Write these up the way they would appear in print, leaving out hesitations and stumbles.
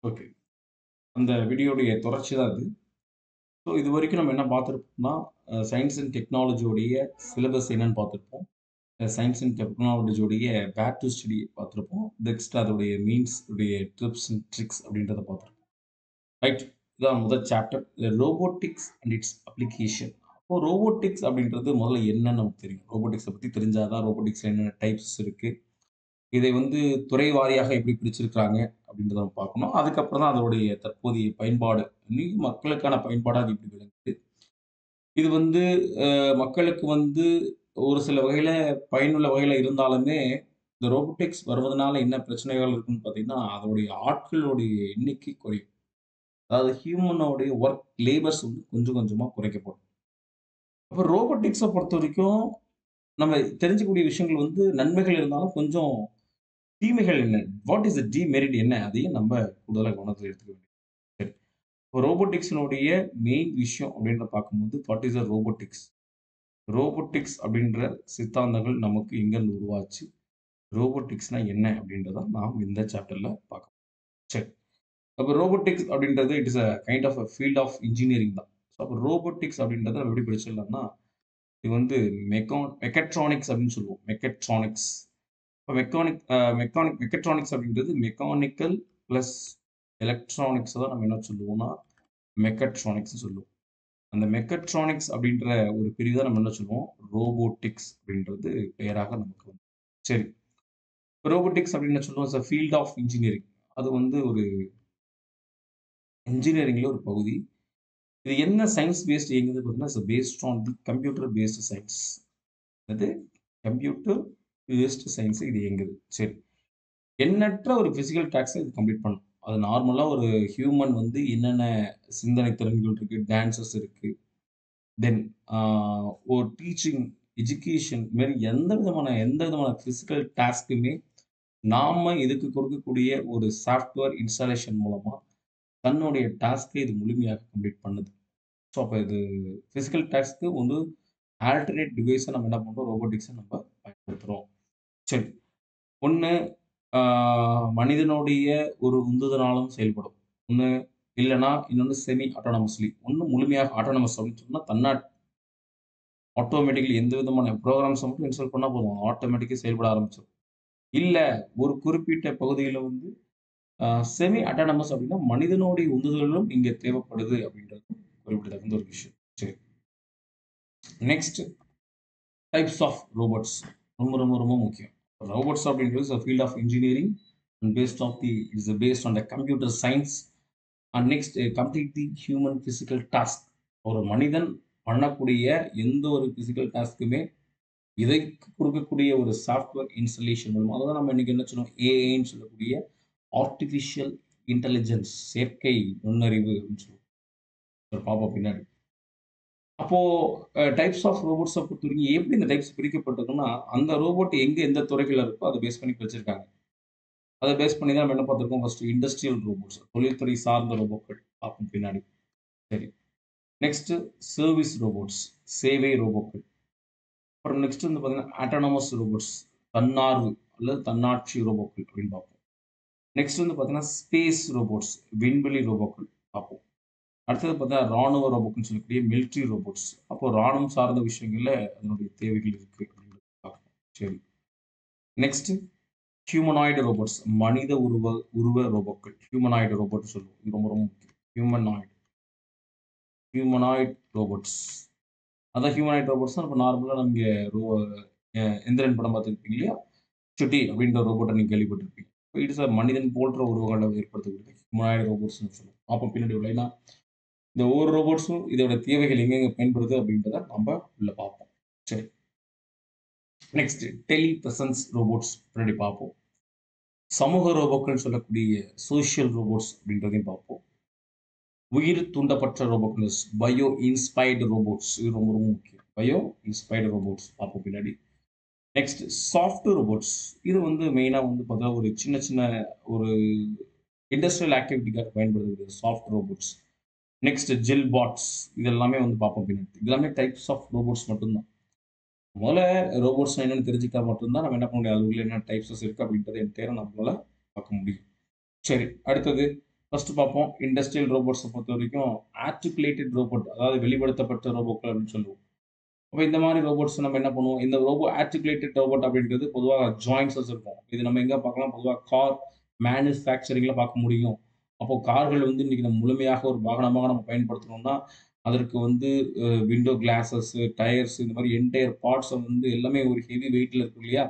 Okay. அந்த வீடியோடைய தொடர்ச்சி தான் இது. ஸோ இதுவரைக்கும் நம்ம என்ன பார்த்துருப்போம்னா, சயன்ஸ் அண்ட் டெக்னாலஜியோடைய சிலபஸ் என்னன்னு பார்த்துருப்போம். சயன்ஸ் அண்ட் டெக்னாலஜியோடைய வேர் டூ ஸ்டடி பார்த்துருப்போம். நெக்ஸ்ட் அதோடைய மீன்ஸ் உடைய டிப்ஸ் அண்ட் ட்ரிக்ஸ் அப்படின்றத பார்த்துருப்போம். ரைட். இதான் முதல் chapter. Robotics and its application. அப்போ ரோபோட்டிக்ஸ் அப்படின்றது முதல்ல என்னன்னு நமக்கு தெரியும். ரோபோட்டிக்ஸ பத்தி தெரிஞ்சா தான் ரோபோட்டிக்ஸ்ல என்னென்ன டைப்ஸ் இருக்கு. இதை வந்து துறை வாரியாக எப்படி பிரிச்சிருக்கிறாங்க அப்படின்றத நம்ம பார்க்கணும். அதுக்கப்புறம் தான் அதோடைய தற்போதைய பயன்பாடு, இன்னைக்கு மக்களுக்கான பயன்பாடா அது எப்படி விளங்குது. இது வந்து மக்களுக்கு வந்து ஒரு சில வகையில பயனுள்ள வகையில இருந்தாலுமே, இந்த ரோபோட்டிக்ஸ் வருவதனால என்ன பிரச்சனைகள் இருக்குன்னு பார்த்தீங்கன்னா, அதோடைய ஆட்களுடைய எண்ணிக்கை குறையும். அதாவது ஹியூமனோடைய வொர்க் லேபர்ஸ் வந்து கொஞ்சம் கொஞ்சமா குறைக்கப்படும். அப்ப ரோபோட்டிக்ஸ பொறுத்தவரைக்கும் நம்ம தெரிஞ்சுக்கக்கூடிய விஷயங்கள் வந்து நன்மைகள் இருந்தாலும் கொஞ்சம் தீமைகள் என்ன? வாட் இஸ் த டிமெரிட் என்ன? அதையும் நம்ம கூடுதலா கவனத்துல எடுத்துக்க வேண்டியது. சரி. ரோபோட்டிக்ஸினுடைய மெயின் விஷயம் அப்படின்னு பார்க்கும்போது, what is the robotics? Robotics அப்படின்ற சித்தாந்தங்கள் நமக்கு எங்கேருந்து உருவாச்சு? ரோபோட்டிக்ஸ்னா என்ன? அப்படின்றத நாம் இந்த சாப்டர்ல பார்க்க சரி. அப்ப ரோபோட்டிக்ஸ் அப்படின்றது it is a kind of a field of engineering தான். ஸோ அப்ப ரோபோட்டிக்ஸ் அப்படின்றத நம்ம எப்படி பிரிச்சிடலாம்னா, இது வந்து மெக்கட்ரானிக்ஸ் அப்படின்னு சொல்லுவோம். மெக்கட்ரானிக்ஸ். இப்ப மெக்கட்ரானிக்ஸ் அப்படின்றது மெக்கானிக்கல் பிளஸ் எலக்ட்ரானிக்ஸ் தான் நம்ம என்ன சொல்லுவோம்னா, மெக்கட்ரானிக்ஸ்ன்னு சொல்லுவோம். அந்த மெக்கட்ரானிக்ஸ் அப்படின்ற ஒரு பிரிவு தான் நம்ம என்ன சொல்லுவோம், ரோபோட்டிக்ஸ் அப்படின்றது பெயராக நமக்கு வந்து சரி. ரோபோட்டிக்ஸ் அப்படின்னு என்ன சொல்லுவோம், it's a field of engineering. அது வந்து ஒரு இன்ஜினியரிங்ல ஒரு பகுதி. இது என்ன சயின்ஸ் பேஸ்ட் இயங்குது பார்த்தீங்கன்னா, it's based on the computer based science. அது கம்ப்யூட்டர் பேஸ்டு சயின்ஸ் இது இயங்குது. சரி. எண்ணற்ற ஒரு பிசிக்கல் டாஸ்க்க இது கம்ப்ளீட் பண்ணும். அது நார்மலா ஒரு ஹியூமன் வந்து என்னென்ன சிந்தனை திறன்கள் இருக்கு, டான்சஸ் இருக்கு. தென் ஆ ஒரு டீச்சிங், எஜுகேஷன் இது மாரி எந்த விதமான பிசிக்கல் டாஸ்க்குமே நாம இதுக்கு கொடுக்கக்கூடிய ஒரு சாஃப்ட்வேர் இன்ஸ்டாலேஷன் மூலமா தன்னுடைய டாஸ்க்கை இது முழுமையாக கம்ப்ளீட் பண்ணுது. ஸோ அப்ப இது பிசிக்கல் டாஸ்க்கு வந்து ஆல்டர்னேட் டிவைஸா நம்ம என்ன பண்றோம், ரோபோட்டிக்ஸ நம்ம பயன்படுத்துறோம். சரி. ஒண்ணு ஆ மனிதனுடைய ஒரு உந்துதலாலும் செயல்படும். ஒண்ணு இல்லன்னா, இன்னொன்னு செமி ஆட்டோனமஸ்லி. ஒண்ணு முழுமையாக ஆட்டோனமஸ் அப்படின்னு சொன்னா, ஆட்டோமேட்டிக்கலி எந்த விதமான புரோகிராம்ஸ மட்டும் இன்ஸ்டால் பண்ணா போதும். ஆட்டோமேட்டிக்கா செயல்பட ஆரம்பிச்சுரும். இல்ல ஒரு குறிப்பிட்ட பகுதியில வந்து அ செமி ஆட்டோனமஸ் அப்படின்னா, மனிதனுடைய உந்துதலும் இங்க தேவைப்படுது அப்படின்றது குறிப்பிடத்தகுந்த ஒரு விஷயம். சரி. Next types of robots. ரொம்ப ரொம்ப ரொம்ப முக்கியம். ரோபோட்ஸ் அப்படின்றது field of engineering and based on the computer science and next complete the human physical task. ஒரு மனிதன் பண்ணக்கூடிய எந்த ஒரு பிசிக்கல் டாஸ்க்குமே இதை கொடுக்கக்கூடிய ஒரு சாஃப்ட்வேர் இன்ஸ்டாலேஷன் மூலமா அதான் நம்ம இன்னைக்கு என்ன சொல்லுவோம் ஏஐன்னு சொல்லக்கூடிய ஆர்டிஃபிஷியல் இன்டெலிஜென்ஸ் செயற்கை நுண்ணறிவு அப்படின்னு சொல்லுவோம். ஒரு பாப்போம் பின்னாடி. அப்போ டைப்ஸ் ஆஃப் ரோபோட்ஸ பொறுத்தவரைக்கும் எப்படி இந்த டைப்ஸ் பிரிக்கப்பட்டிருக்குன்னா, அந்த ரோபோட் எங்க எந்த துறைகள்ல இருக்கோ அத பேஸ் பண்ணி பிரிச்சிருக்காங்க. அத பேஸ் பண்ணி தான் நம்ம என்ன பார்த்திருக்கோம், ஃபர்ஸ்ட் இண்டஸ்ட்ரியல் ரோபோட்ஸ் தொழில்துறை சார்ந்த ரோபோக்கள் பார்ப்போம் பின்னாடி. சரி. நெக்ஸ்ட் சர்வீஸ் ரோபோட்ஸ் சேவை ரோபோக்கள். அப்புறம் நெக்ஸ்ட் வந்து பார்த்தீங்கன்னா, ஆட்டோனமஸ் ரோபோட்ஸ் தன்னார்வ அல்லது தன்னாட்சி ரோபோக்கள் அப்படின்னு பார்ப்போம். நெக்ஸ்ட் வந்து பார்த்தீங்கன்னா, ஸ்பேஸ் ரோபோட்ஸ் விண்வெளி ரோபோக்கள் பார்ப்போம். அடுத்தது பார்த்தா ராணுவ ரோபோட்ன்னு சொல்லக்கூடிய மிலிட்டரி ரோபோட்ஸ். அப்போ ராணுவம் சார்ந்த விஷயங்கள்ல அதனுடைய தேவைகள் இருக்கு அப்படின்றத பார்ப்போம். சரி. நெக்ஸ்ட் ஹியூமனாய்டு ரோபோட்ஸ் மனித உருவ ரோபோக்கள். ஹியூமனாய்டு ரோபோட்ன்னு சொல்லுவோம். இது ரொம்ப ரொம்ப முக்கியம். Humanoid robots. அதான் ஹியூமனாய்டு ரோபோட்ஸ்னா இப்ப நார்மலா நீங்க ரோ எந்திரன் படம் பார்த்திருப்பீங்க இல்லையா? சுட்டி அப்படின்ற ரோபோட்ட நீங்க கேள்விப்பட்டிருப்பீங்க. இட் இஸ் அ மனிதன் போன்ற உருவங்கள ஏற்படுத்தக்கூடிய ஹியூமனாய்டு ரோபோட்ஸ்ன்னு சொல்லுவோம். பார்ப்போம் பின்னாடி உள்ள. ஏன்னா, இந்த ஒவ்வொரு ரோபோட்ஸும் இதோட தேவைகள் எங்கெங்க பயன்படுது அப்படின்றத நம்ம உள்ள பார்ப்போம். சரி. நெக்ஸ்ட் டெலி பிரசன்ஸ் ரோபோட்ஸ் பின்னாடி பார்ப்போம். சமூக ரோபோக்கள்னு சொல்லக்கூடிய சோசியல் ரோபோட்ஸ் அப்படின்றதையும் பார்ப்போம். உயிர் தூண்டப்பட்ட ரோபோக்கள் பயோ இன்ஸ்பயர்டு ரோபோட்ஸ் இது ரொம்ப ரொம்ப முக்கியம். பயோ இன்ஸ்பயர்டு ரோபோட்ஸ் பார்ப்போம் பின்னாடி. Next soft robots. இது வந்து மெயினா வந்து பார்த்தா ஒரு சின்ன சின்ன ஒரு இண்டஸ்ட்ரியல் ஆக்டிவிட்டிக்காக பயன்படுத்தக்கூடிய soft robots. Next gel bots இது எல்லாமே வந்து பார்ப்போம் பின்னாடி. இது எல்லாமே டைப்ஸ் ஆஃப் ரோபோட்ஸ் மட்டும்தான். முதல்ல ரோபோட்ஸ்னா என்னன்னு தெரிஞ்சுக்கிட்டா மட்டும் தான் நம்ம என்ன பண்ண முடியும், அது உள்ள என்ன டைப்ஸஸ் இருக்கு அப்படின்றத என்டையரா நம்மளால பார்க்க முடியும். சரி, அடுத்தது ஃபர்ஸ்ட் பார்ப்போம். இண்டஸ்ட்ரியல் ரோபோட்ஸை பொறுத்த வரைக்கும் ஆர்டிகுலேட்டட் ரோபோட், அதாவது வெளிப்படுத்தப்பட்ட ரோபோக்கள் அப்படின்னு சொல்லுவோம். அப்போ இந்த மாதிரி ரோபோட்ஸ் நம்ம என்ன பண்ணுவோம், இந்த ஆர்டிகுலேட்டட் ரோபோட் அப்படின்றது பொதுவாக ஜாயின்ஸஸ் இருக்கும். இது நம்ம எங்கே பார்க்கலாம், பொதுவாக கார் மேனுஃபேக்சரிங்கில் பார்க்க முடியும். அப்போ கார்கள் வந்து இன்னைக்கு நம்ம முழுமையாக ஒரு வாகனமாக நம்ம பயன்படுத்தணும்னா அதற்கு வந்து விண்டோ கிளாஸஸ், டயர்ஸ், இந்த மாதிரி என்டையர் பார்ட்ஸை வந்து எல்லாமே ஒரு ஹெவி வெயிட்ல இருக்கும் இல்லையா,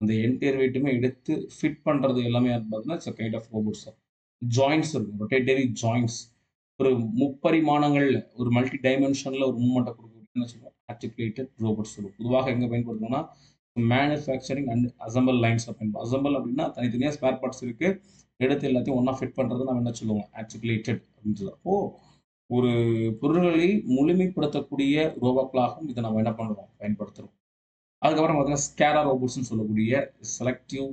அந்த என்டையர் வெயிட்டுமே எடுத்து ஃபிட் பண்ணுறது எல்லாமே பார்த்தீங்கன்னா இட்ஸ் கைண்ட் ஆஃப் ரோபோட்ஸ் தான். ஜாயின்ட்ஸ் இருக்கும், ரொட்டேட்டரி ஜாயின்ட்ஸ். ஒரு முப்பரிமாணங்கள்ல ஒரு மல்டி டைமென்ஷன்ல ஒரு மூவ்மெண்ட்டை கொடுக்கக்கூடிய என்ன சொல்லுவோம், ஆர்டிகுலேட்டட் ரோபோட்ஸ் சொல்லுவோம். பொதுவாக எங்கே பயன்படுத்தணும்னா மேனுஃபேக்சரிங் அண்ட் அசம்பிள் லைன்ஸ்ல பயன்படும். அசம்பிள் அப்படின்னா தனித்தனியாக ஸ்பேர் பார்ட்ஸ் இருக்கு, எடுத்து எல்லாத்தையும் ஒன்றா ஃபிட் பண்ணுறது நம்ம என்ன சொல்லுவோம், ஆர்டிகுலேட்டட் அப்படின்னு சொல்லுவோம். அப்போ ஒரு பொருள்களை முழுமைப்படுத்தக்கூடிய ரோபோக்களாகவும் இதை நம்ம என்ன பண்றோம், பயன்படுத்துறோம். அதுக்கப்புறம் பார்த்தீங்கன்னா ஸ்கேரா ரோபோட்ஸ்னு சொல்லக்கூடிய selective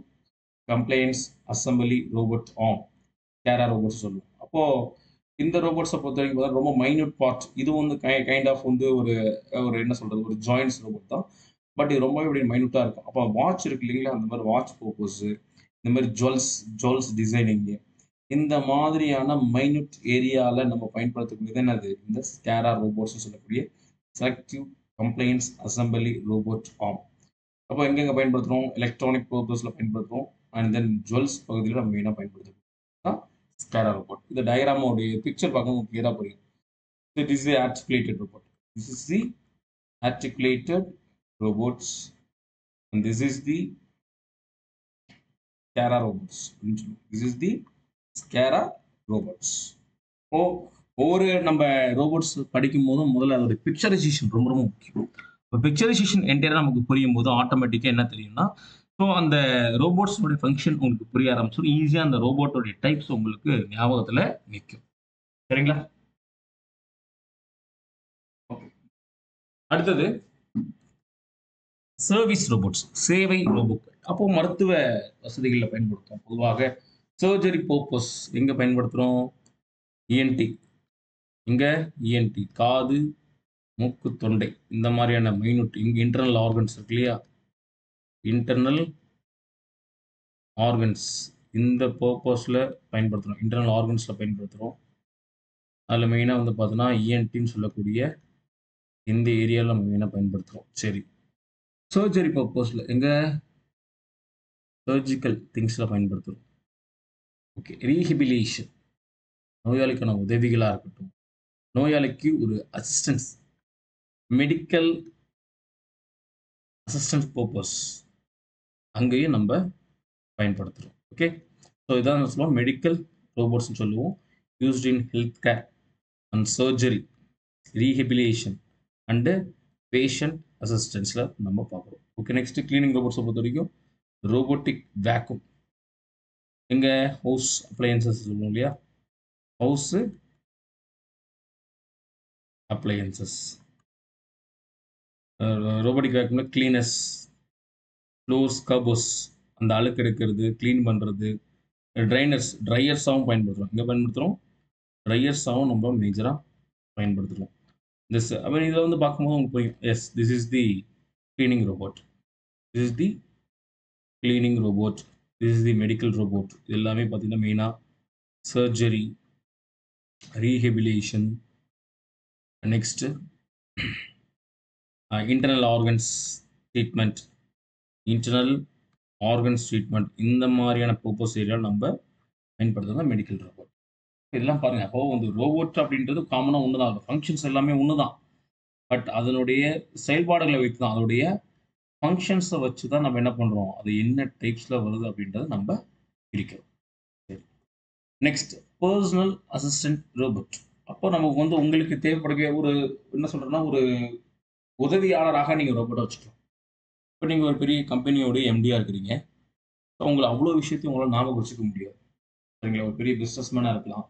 compliance assembly robot arm, SCARA robots சொல்லுவோம். அப்போ இந்த ரோபோட்ஸை பொறுத்த வரைக்கும் பார்த்தா ரொம்ப மைன்யூட் பார்ட். இது வந்து கைண்ட் ஆஃப் வந்து ஒரு ஒரு என்ன சொல்றது, ஒரு ஜாயின்ட்ஸ் ரோபோட் தான். பட் இது ரொம்பவே இப்படி மைன்யூட்டா இருக்கும். அப்போ வாட்ச் இருக்கு இல்லைங்களா, அந்த மாதிரி வாட்ச் பர்பஸ், இந்த மாதிரி ஜுவல்ஸ் ஜுவல்ஸ் டிசைனிங், இந்த மாதிரியான மைன்யூட் ஏரியால நம்ம பயன்படுத்தக்கூடியது என்னது, இந்த ஸ்கேரா ரோபோட்ஸ் சொல்லக்கூடிய selective compliance assembly robot arm. அப்போ எங்கெங்க பயன்படுத்துறோம், எலக்ட்ரானிக் பர்பஸ்ல பயன்படுத்துறோம். அண்ட் தென் ஜுவல்ஸ் பகுதியில் நம்ம மெயினாக பயன்படுத்துறோம் ஸ்கேரா ரோபோட். இந்த டயக்ராமோடைய பிக்சர் பார்க்கும்போது கிளியரா புரியும். This is the articulated robot. This is the articulated robots, and this is the SCARA robots. This is the SCARA robots. இப்போ ஒவ்வொரு நம்ம ரோபோட்ஸ் படிக்கும் போதும் முதல்ல அதோட பிக்சரைசேஷன் ரொம்ப ரொம்ப முக்கியம். இப்போ பிக்சரைசேஷன் என்டையராக நமக்கு புரியும் போது ஆட்டோமேட்டிக்காக என்ன தெரியும்னா, ஸோ அந்த ரோபோட்ஸோட ஃபங்க்ஷன் உங்களுக்கு புரிய ஆரம்பிச்சிடும். ஈஸியாக அந்த ரோபோட்டோடைய டைப்ஸ் உங்களுக்கு ஞாபகத்தில் நிற்கும். சரிங்களா? அடுத்தது சர்வீஸ் ரோபோட்ஸ், சேவை ரோபோக்கள். அப்போ மருத்துவ வசதிகளில் பயன்படுத்தும். பொதுவாக சர்ஜரி பர்பஸ் எங்க பயன்படுத்துறோம், இஎன்டி. இங்க இஎன்டி காது, மூக்கு, தொண்டை, இந்த மாதிரியான மைனூட் இங்க இன்டர்னல் ஆர்கன்ஸ் இருக்கு இல்லையா, இன்டர்னல் ஆர்கன்ஸ் இந்த பர்பஸ்ல பயன்படுத்துறோம், இன்டர்னல் ஆர்கன்ஸ்ல பயன்படுத்துறோம். அதில் மெயினாக வந்து பார்த்தோன்னா இஎன்டின்னு சொல்லக்கூடிய இந்த ஏரியாவில் நம்ம மெயினாக பயன்படுத்துகிறோம். சரி, சர்ஜரி பர்பஸில் எங்க சர்ஜிக்கல் திங்ஸில் பயன்படுத்துகிறோம். ஓகே, ரீஹிபிலேஷன், நோயாளிக்கான உதவிகளாக இருக்கட்டும், நோயாளிக்கு ஒரு அசிஸ்டன்ஸ், மெடிக்கல் அசிஸ்டன்ஸ் பர்பஸ், அங்கேயும் நம்ம பயன்படுத்துகிறோம். ஓகே, ஸோ இதான் சொல்லுவோம் மெடிக்கல் ரோபோட்ஸ்னு சொல்லுவோம். Used in health care and surgery, rehabilitation and patient அசிஸ்டன்ஸில் நம்ம பார்க்குறோம். ஓகே, நெக்ஸ்ட் கிளீனிங் ரோபோட்ஸை பொறுத்த வரைக்கும் ரோபோட்டிக் வேக்யூம், எங்க ஹவுஸ் அப்ளையன்சஸ் சொல்லுவோம் இல்லையா, ஹவுஸ் அப்ளையன்சஸ். ரோபோட்டிக் வேக்யூம்ல கிளீனஸ், ஃப்ளோர்ஸ், கபோஸ், அந்த அழுக்கு எடுக்கிறது, க்ளீன் பண்ணுறது. ட்ரையர்ஸாகவும் பயன்படுத்துகிறோம். எங்கே பயன்படுத்துகிறோம், ட்ரையர்ஸாகவும் நம்ம மேஜராக பயன்படுத்துகிறோம். திஸ் அப்போ இதில் வந்து பார்க்கும்போது உங்களுக்கு புரியும். Yes, this is the cleaning robot, this is the cleaning robot, this is the medical robot. இது எல்லாமே பார்த்தீங்கன்னா மெயினாக surgery, rehabilitation, next internal organs treatment, internal organs treatment, இந்த மாதிரியான பர்பஸ் ஏரியாவில் நம்ம பயன்படுத்துறது மெடிக்கல் ரோபோட். இதெல்லாம் பாருங்க. அப்போ வந்து ரோபோட் அப்படின்றது காமனாக ஒன்று தான், ஃபங்க்ஷன்ஸ் எல்லாமே ஒன்று தான். பட் அதனுடைய செயல்பாடுகளை வைத்து தான், அதனுடைய ஃபங்க்ஷன்ஸை வச்சு தான் நம்ம என்ன பண்ணுறோம், அது என்ன டைப்ஸில் வருது அப்படின்றத நம்ம பிரிக்கிறோம். சரி, நெக்ஸ்ட் பர்சனல் அசிஸ்டன்ட் ரோபோட். அப்போ நமக்கு வந்து உங்களுக்கு தேவைப்படக்கூடிய ஒரு என்ன சொல்கிறேன்னா, ஒரு உதவியாளராக நீங்கள் ரோபோட்டை வச்சுக்கலாம். இப்போ நீங்கள் ஒரு பெரிய கம்பெனியோட எம்டியாக இருக்கிறீங்க, உங்களை அவ்வளோ விஷயத்தையும் உங்களால் ஞாபகம் வச்சுக்க முடியாது. சரிங்களா? ஒரு பெரிய பிஸ்னஸ்மேனாக இருக்கலாம்,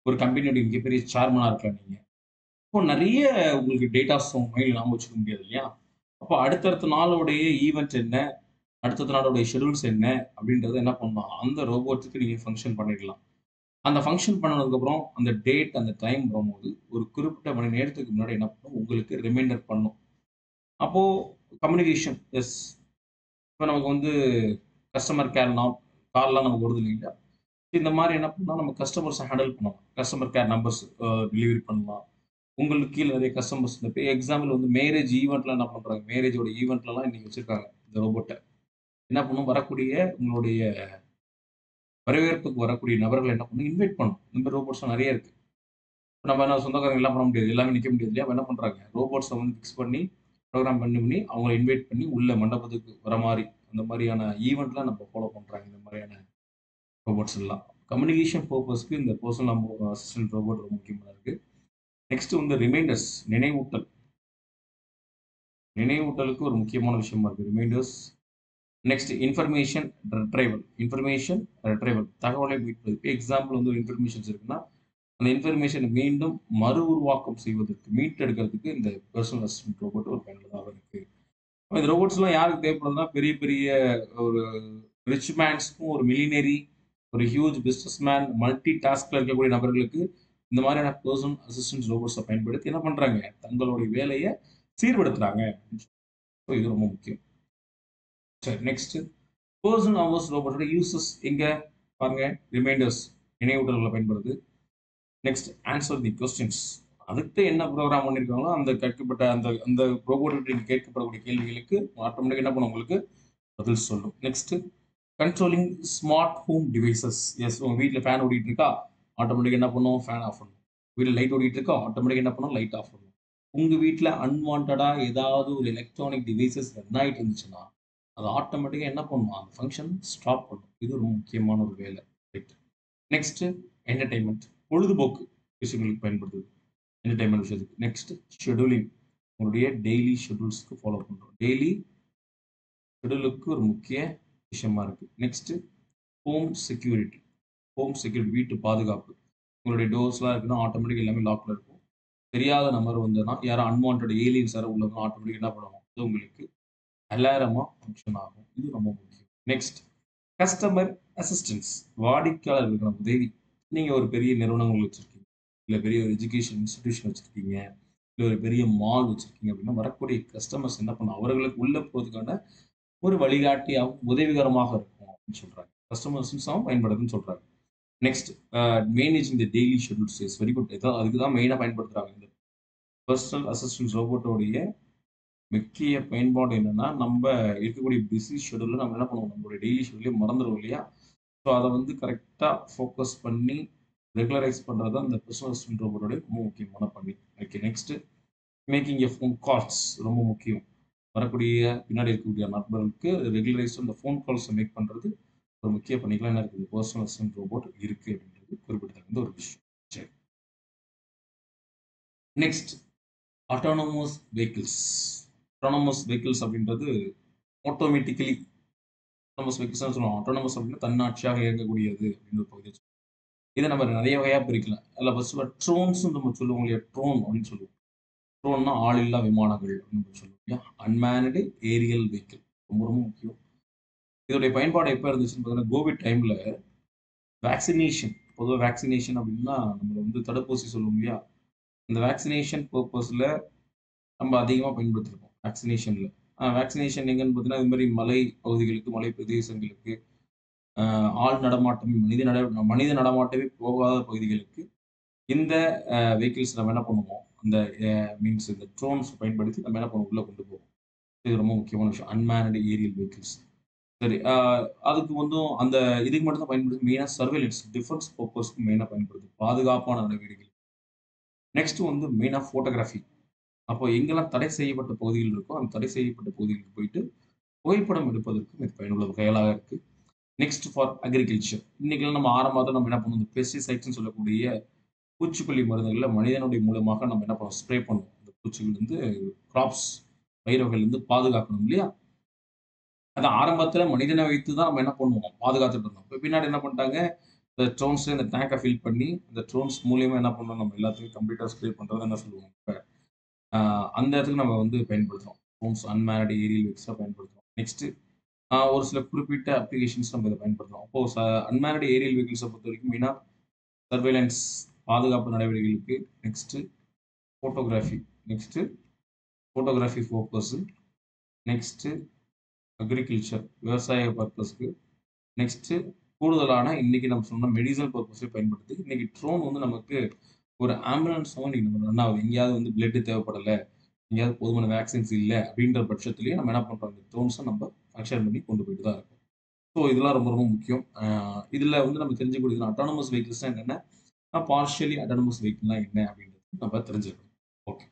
ஒரு கம்பெனியோட மிகப்பெரிய சேர்மனாக இருக்கலாம் நீங்கள். இப்போ நிறைய உங்களுக்கு டேட்டாஸ் உங்கள் மைண்டில் ஞாபகம் வச்சுக்க முடியாது இல்லையா? அப்போ அடுத்தடுத்த நாளோடைய ஈவெண்ட் என்ன, அடுத்தடுத்த நாளோடைய ஷெடியூல்ஸ் என்ன அப்படின்றத என்ன பண்ணலாம், அந்த ரோபோட்டுக்கு நீங்கள் ஃபங்க்ஷன் பண்ணிடலாம். அந்த ஃபங்க்ஷன் பண்ணதுக்கப்புறம் அந்த டேட், அந்த டைம் வரும்போது ஒரு குறிப்பிட்ட மணி நேரத்துக்கு முன்னாடி என்ன பண்ணும், உங்களுக்கு ரிமைண்டர் பண்ணும். அப்போது கம்யூனிகேஷன், எஸ், இப்போ நமக்கு வந்து கஸ்டமர் கேர்லாம் கால்லாம் நமக்கு வருது இல்லைங்களா, இந்த மாதிரி என்ன பண்ணலாம், நம்ம கஸ்டமர்ஸை ஹேண்டில் பண்ணலாம். கஸ்டமர் கேர் நம்பர்ஸ் டெலிவரி பண்ணலாம். உங்களுக்கு கீழ நிறைய கஸ்டமர்ஸ் இப்ப எக்ஸாம்பிள் வந்து மேரேஜ் ஈவென்ட்லாம் என்ன பண்றாங்க, மேரேஜோட ஈவென்ட்லலாம் இன்னைக்கு வச்சிருக்காங்க இந்த ரோபோட்ட. என்ன பண்ணும், வரக்கூடிய உங்களுடைய வரவேற்புக்கு வரக்கூடிய நபர்கள என்ன பண்ணும், இன்வைட் பண்ணும். இந்த மாரி ரோபோட்ஸ்லாம் நெறைய இருக்கு. இப்ப நம்ம என்ன சொந்தக்காரங்க எல்லாம் பண்ண முடியாது. எல்லாமே நிக்க முடியாது இல்லையா? அப்ப என்ன பண்றாங்க, ரோபோட்ஸ வந்து ஃபிக்ஸ் பண்ணி, புரோகிராம் பண்ணி அவங்கள இன்வைட் பண்ணி உள்ள மண்டபத்துக்கு வர மாரி, அந்த மாரியான ஈவென்ட்லாம் நம்ம ஃபாலோ பண்றாங்க. இந்த மாரியான ரோபோட்ஸ் எல்லாம். கம்யூனிகேஷன் பர்ப்பஸ்க்கு இந்த பெர்சனல் அசிஸ்டன்ட் ரோபோட் ரொம்ப முக்கியமா இருக்கு. நெக்ஸ்ட் வந்து ரிமைண்டர்ஸ், நினைவூட்டல். நினைவூட்டலுக்கு ஒரு முக்கியமான விஷயமா இருக்கு. Reminders. Next information retrieval. Information retrieval. தகவலை மீட்பது. இப்ப எக்ஸாம்பிள் வந்து ஒரு இன்ஃபர்மேஷன்ஸ் இருக்குன்னா, அந்த இன்ஃபர்மேஷன மீண்டும் மறு உருவாக்கம் செய்வதற்கு, மீட்டெடுக்கிறதுக்கு இந்த பெர்சனல் அசிஸ்டன்ட் ரோபோட் ஒரு பயனுள்ளதாக இருக்கு. இந்த ரோபோட்ஸ்லாம் யாருக்கு தேவைப்படுதுன்னா, பெரிய பெரிய ஒரு ரிச் மேன்ஸ்க்கும், ஒரு மில்லியனரி, ஒரு ஹியூஜ் பிசினஸ் மேன், மல்டி டாஸ்க்ல இருக்கக்கூடிய நபர்களுக்கு இந்த மாதிரியான பெர்சனல் அசிஸ்டன்ட் ரோபோட்ஸ பயன்படுத்தி என்ன பண்றாங்க? தங்களுடைய வேலைய சீர்படுத்துறாங்க. ஸோ இது ரொம்ப முக்கியம். சரி நெக்ஸ்ட் பெர்சனல் ஹவர்ஸ் ரோபோட்டோட யூசஸ் எங்க பாருங்க. ரிமைண்டர்ஸ், நினைவூட்டல்களை பயன்படுது. Next answer the questions. அதுக்கு என்ன ப்ரோக்ராம் பண்ணியிருக்காங்களோ அந்த கேட்கப்பட்ட அந்த அந்த ரோபோட் கேட்கப்படக்கூடிய கேள்விகளுக்கு ஆட்டோமேட்டிக் என்ன பண்ணும், உங்களுக்கு பதில் சொல்லும். Next controlling smart home devices. Yes, உங்க வீட்டில் ஃபேன் ஓடிட்டு இருக்கா, ஆட்டோமேட்டிக் என்ன பண்ணும், ஃபேன் ஆஃப் பண்ணும். வீட்டில் லைட் ஓடிட்டு இருக்கா, ஆட்டோமேட்டிக் என்ன பண்ணும், லைட் ஆஃப் பண்ணும். உங்க வீட்டில் அன்வான்டா ஏதாவது ஒரு எலக்ட்ரானிக் டிவைசஸ் ரன் ஆகிட்டு இருந்துச்சுன்னா, அது ஆட்டோமேட்டிக்கா என்ன பண்ணும், அந்த ஃபங்க்ஷன் ஸ்டாப் பண்ணும். இது ரொம்ப முக்கியமான ஒரு வேலை. ரைட். நெக்ஸ்ட் என்டர்டைன்மெண்ட், பொழுதுபோக்கு விஷயங்களுக்கு பயன்படுத்துது. என்டர்டைன்மெண்ட் விஷயத்துக்கு. நெக்ஸ்ட் ஷெட்யூலிங், உங்களுடைய டெய்லி ஷெட்யூல்ஸ்க்கு ஃபாலோ பண்றோம். டெய்லி ஷெட்யூலுக்கு ஒரு முக்கிய விஷயமா இருக்கு. Next home security. Home security, வீட்டு பாதுகாப்பு. உங்களுடைய டோர்ஸ்லாம் இருக்குன்னா ஆட்டோமேட்டிக் எல்லாமே லாக்ல இருக்கும். தெரியாத நபர் வந்ததுன்னா, யாரும் அன்வான்டட் ஏலியன்ஸ் யாரோ உள்ள வந்தா ஆட்டோமேட்டிக் என்ன பண்ணுவோம், அது உங்களுக்கு அலாரமா ஃபங்ஷன் ஆகும். இது ரொம்ப முக்கியம். நெக்ஸ்ட் கஸ்டமர் அசிஸ்டன்ஸ், வாடிக்கையாளர்களுக்கான உதவி. நீங்க ஒரு பெரிய நிறுவனங்கள் வச்சிருக்கீங்க, இல்ல பெரிய ஒரு எஜுகேஷன் இன்ஸ்டிடியூஷன் வச்சிருக்கீங்க, இல்ல ஒரு பெரிய மால் வச்சிருக்கீங்க அப்படின்னா, வரக்கூடிய கஸ்டமர்ஸ் என்ன பண்ணும், அவர்களுக்கு உள்ள போறதுக்கான ஒரு வழிகாட்டியாகவும் உதவிகரமாக இருக்கும் அப்படின்னு சொல்றாங்க. கஸ்டமர் அசிஸ்டன்ஸாவும் பயன்படுதுன்னு சொல்றாங்க. Next managing the daily schedules is very good. அதுக்கு தான் மெயினா பயன்படுத்துறாங்க. இந்த பர்சனல் அசிஸ்டன்ட் ரோபோட்டோடைய முக்கிய பயன்பாடு என்னன்னா, நம்ப இருக்கக்கூடிய பிஸி ஷெட்யூல்ல நம்ம என்ன பண்ணுவோம், நம்மளுடைய டெய்லி ஷெட்யூலே மறந்துருவோம் இல்லையா? ஸோ, அத வந்து கரெக்ட்டா ஃபோக்கஸ் பண்ணி ரெகுலரைஸ் பண்றது தான் இந்த பர்சனல் அசிஸ்டன்ட் ரோபோட்டோட ரொம்ப முக்கியமான பணி. Okay. Next making a phone calls ரொம்ப முக்கியம். வரக்கூடிய பின்னாடி இருக்கக்கூடிய நண்பர்களுக்கு ரெகுலரைஸா இந்த ஃபோன் கால்ஸ மேக் பண்றது ஒரு முக்கிய பணிகளா என்ன இருக்குது, பர்சனல் அசிஸ்டன்ட் ரோபோட் இருக்கு அப்படின்றது குறிப்பிடத்தகுந்த ஒரு விஷயம். சரி. Next autonomous vehicles. Autonomous vehicles அப்படின்றது ஆட்டோமேட்டிக்கலி ஆட்டோனமஸ் வெஹிக்கிள்ஸ்னு சொல்லுவோம். ஆட்டோனமஸ் அப்படின்னா தன்னாட்சியாக இயங்கக்கூடியது அப்படின்னு ஒரு பகுதிய இத நம்ம நெறைய வகையா பிரிக்கலாம். அதுல ஃபர்ஸ்ட் ட்ரோன்ஸ்ன்னு நம்ம சொல்லுவோம் இல்லையா? ட்ரோன் அப்படின்னு சொல்லுவோம். ட்ரோன்னா ஆளில்லா விமானங்கள் அப்படின்னு நம்ம சொல்லுவோம் இல்லையா? அன்மேன்டு ஏரியல் வெஹிக்கிள் ரொம்ப ரொம்ப முக்கியம். இதோடைய பயன்பாடு எப்ப இருந்துச்சுன்னு பார்த்தீங்கன்னா, கோவிட் டைம்ல வேக்சினேஷன், பொதுவா வேக்சினேஷன் அப்படின்னா நம்ம வந்து தடுப்பூசி சொல்லுவோம் இல்லையா? அந்த வேக்சினேஷன் பர்ப்பஸ்ல நம்ம அதிகமா பயன்படுத்தியிருக்கோம். வேக்சினேஷன்ல. வேக்சினேஷன் எங்கன்னு பார்த்தீங்கன்னா, இது மாரி மலை பகுதிகளுக்கு, மலை பிரதேசங்களுக்கு, அ ஆள் நடமாட்டம், மனித நடமாட்டமே போகாத பகுதிகளுக்கு இந்த வெஹிக்கிள்ஸ் நம்ம என்ன பண்ணுவோம், அந்த மீன்ஸ் இந்த ட்ரோன்ஸ் பயன்படுத்தி நம்ம என்ன பண்ணுவோம், உள்ள கொண்டு போவோம். இது ரொம்ப முக்கியமான விஷயம். Unmanned aerial vehicles. சரி. அதுக்கு வந்து அந்த இதுக்கு மட்டும் தான் பயன்படுது. மெயினா சர்வேலன்ஸ், டிஃபென்ஸ் பர்ப்பஸ்க்கு மெயினா பயன்படுது. பாதுகாப்பான நடவடிக்கைகள். நெக்ஸ்ட் வந்து மெயினா ஃபோட்டோகிராஃபி. அப்போ எங்கெல்லாம் தடை செய்யப்பட்ட பகுதிகள் இருக்கோ, அந்த தடை செய்யப்பட்ட பகுதிகளுக்கு போயிட்டு புகைப்படம் எடுப்பதற்கும் இது பயனுள்ள வகைகளாக இருக்கு. Next for agriculture. இன்னைக்கெல்லாம் நம்ம ஆரம்பத்துல நம்ம என்ன பண்ணுவோம், இந்த பெஸ்டிசைட்ஸ்ன்னு சொல்லக்கூடிய பூச்சிக்கொல்லி மருந்துகள மனிதனுடைய மூலமாக நம்ம என்ன பண்ணுவோம், ஸ்ப்ரே பண்ணுவோம். இந்த பூச்சிகள்லருந்து கிராப்ஸ், பயிர் வகைகள்லருந்து பாதுகாக்கணும் இல்லையா? அது ஆரம்பத்துல மனிதன வைத்து தான் நம்ம என்ன பண்ணுவோம், பாதுகாத்துட்டு இருந்தோம். இப்ப பின்னாடி என்ன பண்ணிட்டாங்க, இந்த ட்ரோன்ஸ் இந்த டேங்க ஃபில் பண்ணி, இந்த ட்ரோன்ஸ் மூலியமா என்ன பண்றோம், நம்ம எல்லாத்தையும் கம்ப்ளீட்டா ஸ்ப்ரே பண்றத என்ன சொல்லுவோம், இப்ப அ அந்த இடத்துக்கு நம்ம வந்து பயன்படுத்துறோம். ட்ரோன்ஸ் அன்மேன்டு ஏரியல் வெஹிக்கிள்ஸா பயன்படுத்துறோம். நெக்ஸ்ட் ஒரு சில குறிப்பிட்ட அப்ளிகேஷன்ஸ் நம்ம இத பயன்படுத்துறோம். அப்போ அன்மேன்டு ஏரியல் வெஹிக்கிள்ஸ பொறுத்தவரைக்கும் மெயினா சர்வேலன்ஸ், பாதுகாப்பு நடவடிக்கைகளுக்கு. Next photography. Next photography focus. Next agriculture, விவசாய பர்ப்பஸ்க்கு. நெக்ஸ்ட் கூடுதலான இன்னைக்கு நம்ம சொன்ன மெடிசினல் பர்ப்பஸே பயன்படுது. இன்னைக்கு ட்ரோன் வந்து நமக்கு ஒரு ஆம்புலன்ஸாவும் இன்னைக்கு நம்ம ரன் ஆகுது. எங்கேயாவது வந்து பிளட் தேவைப்படல, எங்கேயாவது போதுமான வேக்சின்ஸ் இல்ல அப்படின்ற பட்சத்திலேயே நம்ம என்ன பண்றோம், இந்த ட்ரோன்ஸ நம்ம ஃபங்ஷன் பண்ணி கொண்டு போயிட்டு தான் இருக்கோம். ஸோ இதெல்லாம் ரொம்ப ரொம்ப முக்கியம். இதுல வந்து நம்ம தெரிஞ்சுக்கூடியது அட்டானமஸ் வெஹிக்கிள்ஸ்னா என்னென்ன, பார்ஷியலி அட்டானமஸ் வெஹிக்கிள்னா என்ன அப்படின்றது நம்ம தெரிஞ்சுக்கணும். ஓகே.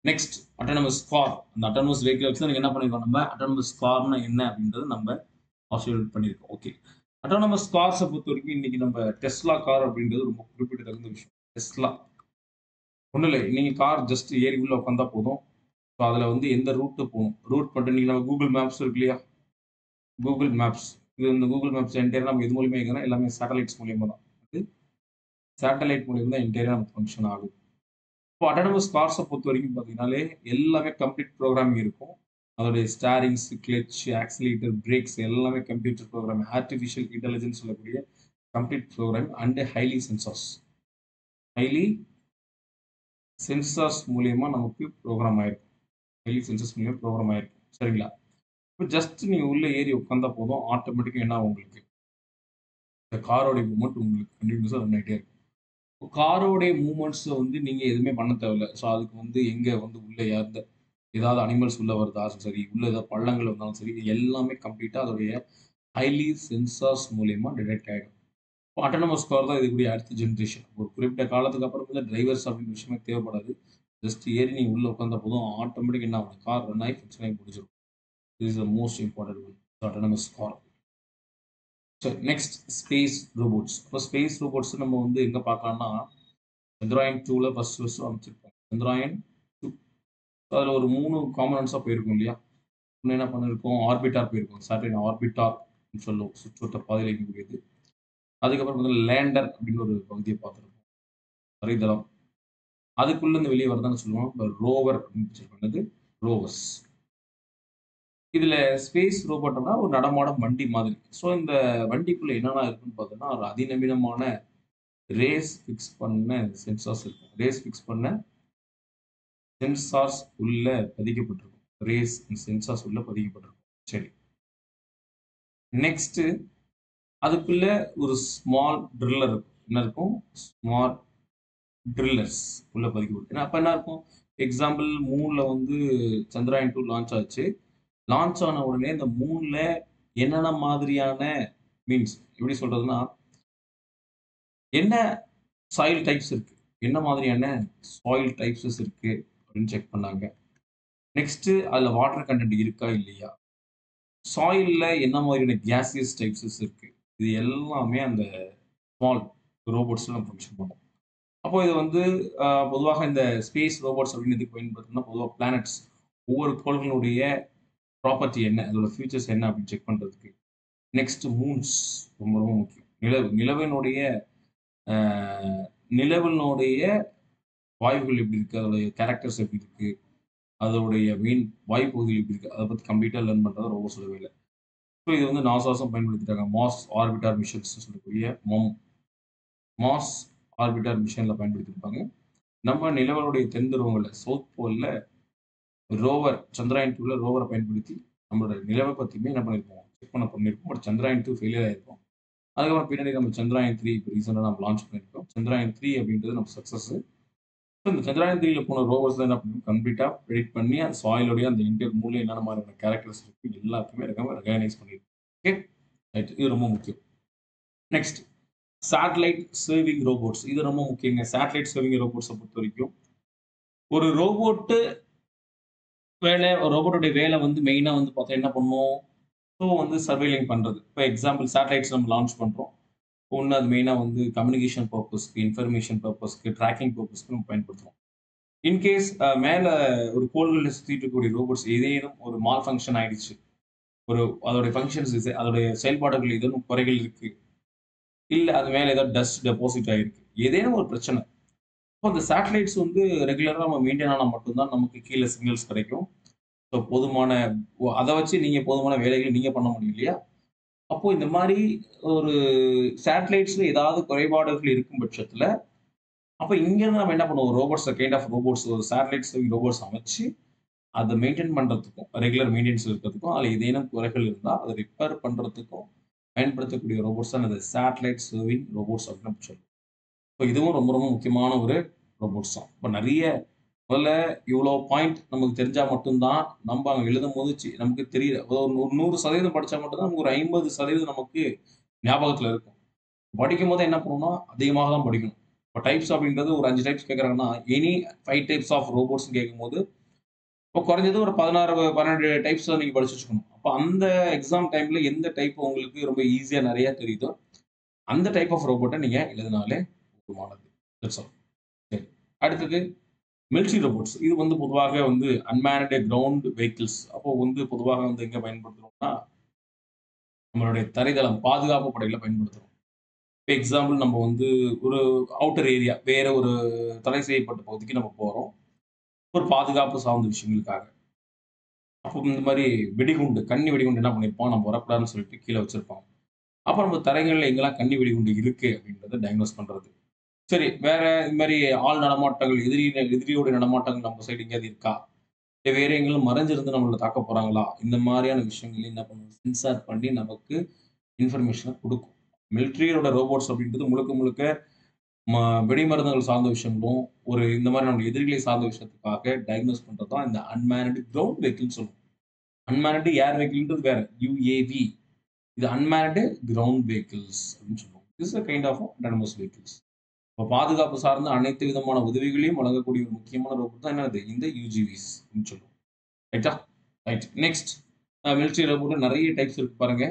Next autonomous car. அந்த அட்டானமஸ் வெஹிக்கிள் வச்சு தான் நீங்க என்ன பண்ணிருக்கோம், நம்ம அட்டானமஸ் கார்னா என்ன அப்படின்றத நம்ம பாசிபிள் பண்ணியிருக்கோம். ஓகே. அட்டானமஸ் கார்ஸ பொறுத்தவரைக்கும் இன்னைக்கு நம்ம டெஸ்லா கார் அப்படின்றது ரொம்ப குறிப்பிடத்தகுந்த விஷயம். டெஸ்லா ஒண்ணும் இல்ல. நீங்க கார் ஜஸ்ட் ஏறி உள்ள உட்கார்ந்தா போதும். ஸோ அதுல வந்து எந்த ரூட் போணும், ரூட் மட்டும் நீங்க நம்ம கூகுள் மேப்ஸ் இருக்கு இல்லையா? Google maps. இது இந்த கூகுள் மேப்ஸ் என்டையரா நம்ம எது மூலியமா இயங்குனா எல்லாமே சேட்டலைட்ஸ் மூலியமா தான். இது சேட்டலைட் மூலியமா தான் என்டையரா நமக்கு ஃபங்ஷன் ஆகுது. இப்போ அட்டானமஸ் கார்ஸ பொறுத்தவரைக்கும் பார்த்தீங்கன்னாலே, எல்லாமே கம்ப்ளீட் புரோகிராமிங் இருக்கும். அதோடைய ஸ்டேரிங்ஸ், கிளட்ச், ஆக்ஸிலரேட்டர், பிரேக்ஸ் எல்லாமே கம்ப்யூட்டர் புரோகிராம். ஆர்டிபிஷியல் இன்டெலிஜென்ஸ் சொல்லக்கூடிய complete program and highly sensors. Highly sensors மூலியமா நமக்கு புரோகிராம் ஆயிருக்கும். ஹைலி சென்சார்ஸ் மூலியமா புரோகிராம் ஆயிருக்கும். சரிங்களா? இப்போ ஜஸ்ட் நீங்க உள்ள ஏறி உட்கார்ந்தா போதும். ஆட்டோமேட்டிக்கா என்ன ஆகும் உங்களுக்கு? இந்த காரோட மூவ்மெண்ட் உங்களுக்கு கன்டினியூஸா ரன் ஆயிட்டே இருக்கும். காரோடைய மூவ்மெண்ட்ஸ் வந்து நீங்க எதுவுமே பண்ண தேவையில்ல. ஸோ அதுக்கு வந்து எங்க வந்து உள்ள எந்த ஏதாவது அனிமல்ஸ் உள்ள வருதா சரி, உள்ள ஏதாவது பள்ளங்கள் வந்தாலும் சரி, இது எல்லாமே கம்ப்ளீட்டா அதோடைய ஹைலி சென்சார்ஸ் மூலியமா டிடெக்ட் ஆயிடும். இப்போ ஆட்டோனமஸ் கார் தான் இதுக்கூடிய அடுத்த ஜெனரேஷன். ஒரு குறிப்பிட்ட காலத்துக்கு அப்புறம் வந்து டிரைவர்ஸ் அப்படின்ற விஷயமே தேவைப்படாது. ஜஸ்ட் ஏறி நீங்க உள்ள உட்கார்ந்தா போதும். ஆட்டோமேட்டிக் என்ன ஆகும்? கார் ரன் ஆகி ஃபங்ஷன் ஆகி முடிஞ்சிரும். This is the most important one. Autonomous car. சரி நெக்ஸ்ட் ஸ்பேஸ் ரோபோட்ஸ். இப்போ ஸ்பேஸ் ரோபோட்ஸ் நம்ம வந்து எங்க பார்க்கலாம்னா, சந்திராயன் 2ல ஃபர்ஸ்ட் அமைச்சிருப்பாங்க. சந்திராயன் 2 அதில ஒரு 3 காம்போனன்ட்ஸா போயிருக்கும் இல்லையா? இன்னும் என்ன பண்ணியிருக்கோம்? ஆர்பிட்டார் போயிருக்கும். சேட்டலைட் ஆர்பிட்டார் ன்னு சொல்லுவோம். சுற்றுவட்ட பாதையில இயங்கக்கூடியது. அதுக்கப்புறம் பார்த்தீங்கன்னா, லேண்டர் அப்படின்னு ஒரு பகுதிய பார்த்திருப்போம். தரைத்தளம். அதுக்குள்ள இருந்து வெளிய வரதான்னு சொல்லுவோம். இப்ப ரோவர் அப்படின்னு வச்சிருக்கோம். என்னது? ரோவர்ஸ். இதுல ஸ்பேஸ் ரோபோட்னா ஒரு நடமாடும் வண்டி மாதிரி. ஸோ இந்த வண்டிக்குள்ள என்னெல்லாம் இருக்குன்னு பார்த்தோம்னா, ஒரு அதிநவீனமான ரேஸ் ஃபிக்ஸ் பண்ண சென்சார்ஸ் இருக்கும். ரேஸ் ஃபிக்ஸ் பண்ண சென்சார்ஸ் உள்ள பதிக்கப்பட்டிருக்கும். ரேஸ் சென்சார்ஸ் உள்ள பதிக்கப்பட்டிருக்கும். சரி. நெக்ஸ்ட் அதுக்குள்ள ஒரு ஸ்மால் ட்ரில்லர் இருக்கும். என்ன இருக்கும்? ஸ்மால் ட்ரில்லர்ஸ் உள்ள பதிக்கப்படும். அப்ப என்ன இருக்கும்? எக்ஸாம்பிள் மூன்ல வந்து சந்திராயன் 2 லான்ச் ஆச்சு. லான்ச் ஆன உடனே இந்த மூன்ல என்னென்ன மாதிரியான மீன்ஸ் எப்படி சொல்றதுன்னா, என்ன சாயில் டைப்ஸ் இருக்கு? என்ன மாதிரியான சாயில் டைப்ஸஸ் இருக்கு? அப்படின்னு செக் பண்ணாங்க. நெக்ஸ்ட் அதுல வாட்டர் கன்டென்ட் இருக்கா? இல்லையா? சாயில்ல என்ன மாதிரியான கேஸியஸ் டைப்ஸஸ் இருக்கு? இது எல்லாமே அந்த ஸ்மால் ரோபோட்ஸ்ல நம்ம ஃபங்ஷன் பண்ணும். அப்போ இது வந்து பொதுவாக இந்த ஸ்பேஸ் ரோபோட்ஸ் அப்படின்னு எதுக்கு பயன்படுத்தும்னா, பொதுவா பிளானட்ஸ் ஒவ்வொரு கோள்களுடைய ப்ராப்பர்ட்டி என்ன? அதோட ஃபியூச்சர்ஸ் என்ன அப்படின்னு செக் பண்றதுக்கு. நெக்ஸ்ட் மூன்ஸ் ரொம்ப ரொம்ப முக்கியம். நிலவு. அ நிலவினுடைய வாயுகள் எப்படி இருக்கு? அதோடைய கேரக்டர்ஸ் எப்படி இருக்கு? அதோடைய மெயின் வாயு பகுதிகள் எப்படி இருக்கு? அத பத்தி கம்ப்ளீட்டா லேர்ன் பண்றது ரோபோட்ஸோட வேலை. ஸோ இது வந்து நாசாஸும் பயன்படுத்திட்டாங்க. மாஸ் ஆர்பிட்டார் மிஷன்ஸ்ன்னு சொல்லக்கூடிய மாஸ் ஆர்பிட்டார் மிஷன்ல பயன்படுத்தியிருப்பாங்க. நம்ம நிலவனுடைய தென் துருவங்கள்ல சவுத் போல்ல ரோவர் சந்திராயன் 2ல ரோவர பயன்படுத்தி நம்மளோட நிலவ பத்தியுமே என்ன பண்ணியிருப்போம்? செக் பண்ணியிருப்போம். பட் சந்திராயன் 2 ஃபெயிலியர் ஆயிருக்கும். அதுக்கப்புறம் பின்னாடி நம்ம சந்திராயன் 3 இப்ப ரீசென்ட்டா நம்ம லான்ச் பண்ணியிருக்கோம். சந்திராயன் 3 அப்படின்றது நம்ம சக்சஸ். இந்த சந்திராயன் 3ல போன ரோவர்ஸ் தான் என்ன பண்ணும்? கம்ப்ளீட்டா பிரெடிக்ட் பண்ணி அந்த சாயிலோடைய அந்த என்டையர் மூன்ல என்னென்ன மாதிரியான கேரக்டர்ஸ் இருக்கு எல்லாத்தையுமே ரெகக்னைஸ் பண்ணிருக்கு. ஓகே. ரைட். இது ரொம்ப முக்கியம். Next satellite serving robots. இது ரொம்ப முக்கியங்க. சேட்டலைட் சர்விங் ரோபோட்ஸ பொறுத்தவரைக்கும் ஒரு ரோபோட் ரோபோட்டோட வேலை வந்து மெயினா வந்து பார்த்தா என்ன பண்ணும்? ஸோ வந்து சர்வேலிங் பண்றது. இப்ப எக்ஸாம்பிள் சேட்டலைட்ஸ் நம்ம லான்ச் பண்றோம். ஒண்ணு அது மெயினா வந்து கம்யூனிகேஷன் பர்ப்பஸ்க்கு, இன்ஃபர்மேஷன் பர்ப்பஸ்க்கு, ட்ராக்கிங் பர்ப்பஸ்க்கு நம்ம பயன்படுத்துறோம். இன்கேஸ் மேல ஒரு கோள்கள்ல சுத்திட்டு இருக்கக்கூடிய ரோபோட்ஸ் ஏதேனும் ஒரு மால் ஃபங்ஷன் ஆயிடுச்சு. ஒரு அதோட ஃபங்ஷன்ஸ் அதோடைய செயல்பாடுகள் ஏதேனும் குறைகள் இருக்கு. இல்ல அது மேல ஏதாவது டஸ்ட் டெபாசிட் ஆயிருக்கு. ஏதேனும் ஒரு பிரச்சனை. அப்போ அந்த சேட்டலைட்ஸ் வந்து ரெகுலரா நம்ம மெயின்டெயின் ஆனா மட்டும் தான் நமக்கு கீழ சிக்னல்ஸ் கிடைக்கும். ஸோ போதுமான அத வச்சு நீங்க போதுமான வேலைகள நீங்க பண்ண முடியும் இல்லையா? அப்போ இந்த மாரி ஒரு சேட்டலைட்ஸ்ல ஏதாவது குறைபாடுகள் இருக்கும் பட்சத்தில, அப்ப இங்கருந்து நம்ம என்ன பண்ணுவோம்? ரோபோட்ஸ் ஒரு சேட்டலைட்ஸ் ரோபோட்ஸ் அமைச்சு, அத மெயின்டெயின் பண்றதுக்கும், ரெகுலர் மெயின்டனன்ஸ் இருக்கிறதுக்கும், அதுல ஏதேனும் குறைகள் இருந்தா, அத ரிப்பேர் பண்றதுக்கும் பயன்படுத்தக்கூடிய ரோபோட்ஸ் தான் இந்த சேட்டலைட் சர்விங் ரோபோட்ஸ் அப்படின்னு நம்ம சொல்லுவோம். ஸோ இதுவும் ரொம்ப ரொம்ப முக்கியமான ஒரு ரோபோட்ஸ் தான். இப்போ நிறைய முதல்ல இவ்வளோ பாயிண்ட் நமக்கு தெரிஞ்சா மட்டும் தான் நம்ம அங்க எழுதும்போது நமக்கு தெரியல. ஒரு 100% படிச்சா மட்டும் தான் நமக்கு ஒரு 50% நமக்கு ஞாபகத்துல இருக்கும். படிக்கும்போது என்ன பண்ணணும்னா, அதிகமாக தான் படிக்கணும். இப்போ டைப்ஸ் அப்படின்றது ஒரு 5 டைப்ஸ் கேட்குறாங்கன்னா, எனி 5 டைப்ஸ் ஆஃப் ரோபோட்ஸ்ன்னு கேட்கும்போது, இப்போ குறைஞ்சது ஒரு 16, 12 டைப்ஸ் நீங்க படிச்சு வச்சுக்கணும். அப்போ அந்த எக்ஸாம் டைம்ல எந்த டைப் உங்களுக்கு ரொம்ப ஈஸியா நிறைய தெரியுதோ, அந்த டைப் ஆஃப் ரோபோட்ட நீங்க எழுதினாலே போதுமானது. That's all. சரி. அடுத்தது மிலிட்டரி ரோபோட்ஸ். இது வந்து பொதுவாக வந்து அன்மேன்டு கிரவுண்ட் வெஹிக்கிள்ஸ். அப்போ வந்து பொதுவாக வந்து எங்க பயன்படுத்துறோம்னா, நம்மளுடைய தரைதளம் பாதுகாப்பு படையில பயன்படுத்துறோம். இப்ப எக்ஸாம்பிள் நம்ம வந்து ஒரு அவுட்டர் ஏரியா, வேற ஒரு தடை செய்யப்பட்ட பகுதிக்கு நம்ம போறோம். ஒரு பாதுகாப்பு சார்ந்த விஷயங்களுக்காக. அப்போ இந்த மாரி வெடிகுண்டு, கண்ணி வெடிகுண்டு என்ன பண்ணியிருப்பான், நம்ம வரக்கூடாதுன்னு சொல்லிட்டு கீழ வச்சிருப்பான். அப்ப நம்ம தரைகள்ல எங்கெல்லாம் கண்ணி வெடிகுண்டு இருக்கு அப்படின்றத டயக்னோஸ் பண்றது. சரி, வேற இது மாரி ஆள் நடமாட்டங்கள், எதிரியோட நடமாட்டங்கள் நம்ம சைடு எங்கேயாவது இருக்கா? இல்ல வேற எங்கேயும் மறைஞ்சிருந்து நம்மள தாக்க போறாங்களா? இந்த மாரியான விஷயங்களையும் என்ன பண்ணும், சென்சார் பண்ணி நமக்கு இன்ஃபர்மேஷன குடுக்கும். மிலிட்டரியோட ரோபோட்ஸ் அப்படின்றது முழுக்க முழுக்க ம வெடிமருந்துகள் சார்ந்த விஷயங்களும், ஒரு இந்த மாரி நம்ம எதிரிகளை சார்ந்த விஷயத்துக்காக டயக்னோஸ் பண்றது தான் இந்த அன்மேன்டு கிரவுண்ட் வெஹிக்கிள்ன்னு சொல்லுவோம். அன்மேன்டு ஏர் வெஹிக்கிள்ன்றது வேற. யுஏவி. இது அன்மேன்டு கிரவுண்ட் வெஹிக்கிள்ஸ் அப்படின்னு சொல்லுவோம். This is a kind of autonomous vehicles. இப்ப பாதுகாப்பு சார்ந்த அனைத்து விதமான உதவிகளையும் வழங்கக்கூடிய ஒரு முக்கியமான ரோபோட் தான் என்னது? இந்த யுஜிவிஸ் அப்படின்னு சொல்லுவோம். ரைட்டா? ரைட். நெக்ஸ்ட் மிலிட்டரி ரோபோட்ல நெறைய டைப்ஸ் இருக்கு பாருங்க.